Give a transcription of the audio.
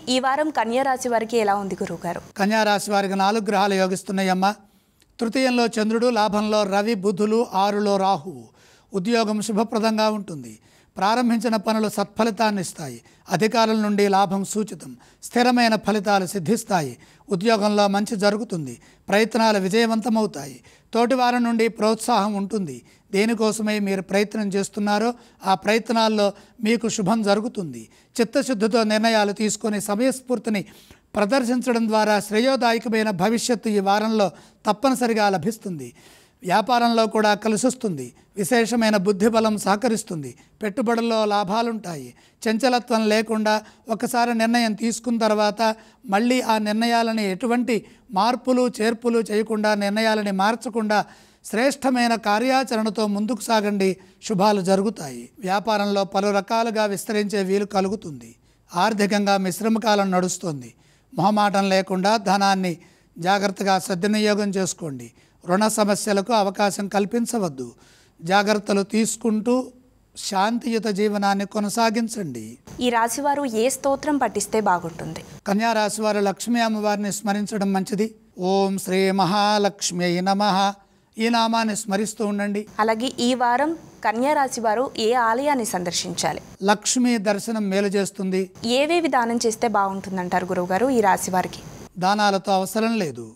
ఈ వారం కన్యా రాశి వారికి ఎలా ఉంది గురువుగారు? కన్యా రాశి వారికి 4 గ్రహాలు యోగిస్తున్నాయమ్మా. తృతీయంలో చంద్రుడు, లాభంలో రవి, బుధులు, 6లో రాహువు. ఉద్యోగం శుభప్రదంగా ఉంటుంది. ప్రారంభించిన పనులు సత్ఫలితాన్ని ఇస్తాయి. అధికారుల నుండి లాభం సూచితం. స్థిరమైన ఫలితాలు సిద్ధిస్తాయి. ఉద్యోగంలో మంచి జరుగుతుంది. ప్రయత్నాలు విజయవంతమవుతాయి. తోటివారి నుండి ప్రోత్సాహం ఉంటుంది. దేనికోసమై మీరు ప్రయత్నం చేస్తున్నారో ఆ ప్రయత్నాల్లో మీకు శుభం జరుగుతుంది. చిత్తశుద్ధితో నిర్ణయాలు తీసుకొని సమయస్ఫూర్తిని ప్రదర్శించడం ద్వారా శ్రేయోదాయకమైన భవిష్యత్తు ఈ వారంలో తప్పనిసరిగా లభిస్తుంది. వ్యాపారంలో కూడా కలిసొస్తుంది. విశేషమైన బుద్ధిబలం సహకరిస్తుంది. పెట్టుబడుల్లో లాభాలుంటాయి. చంచలత్వం లేకుండా ఒకసారి నిర్ణయం తీసుకున్న తర్వాత మళ్ళీ ఆ నిర్ణయాలని ఎటువంటి మార్పులు చేర్పులు చేయకుండా, నిర్ణయాలని మార్చకుండా శ్రేష్టమైన కార్యాచరణతో ముందుకు సాగండి. శుభాలు జరుగుతాయి. వ్యాపారంలో పలు రకాలుగా విస్తరించే వీలు కలుగుతుంది. ఆర్థికంగా మిశ్రమకాలం నడుస్తుంది. మొహమాటం లేకుండా ధనాన్ని జాగ్రత్తగా సద్వినియోగం చేసుకోండి. రుణ సమస్యలకు అవకాశం కల్పించవద్దు. జాగ్రత్తలు తీసుకుంటూ శాంతియుత జీవనాన్ని కొనసాగించండి. ఈ రాశివారు ఏ స్తోత్రం పఠిస్తే బాగుంటుంది? కన్యా రాశి వారు లక్ష్మీ అమ్మవారిని స్మరించడం మంచిది. ఓం శ్రీ మహాలక్ష్మ్యై నమః ఈ నామాన్ని స్మరిస్తూ ఉండండి. అలాగే ఈ వారం కన్యా రాశి వారు ఏ ఆలయాన్ని సందర్శించాలి? లక్ష్మీ దర్శనం మేలు చేస్తుంది. ఏవేవి దానం చేస్తే బాగుంటుందంటారు గురువుగారు ఈ రాశి వారికి? దానాలతో అవసరం లేదు.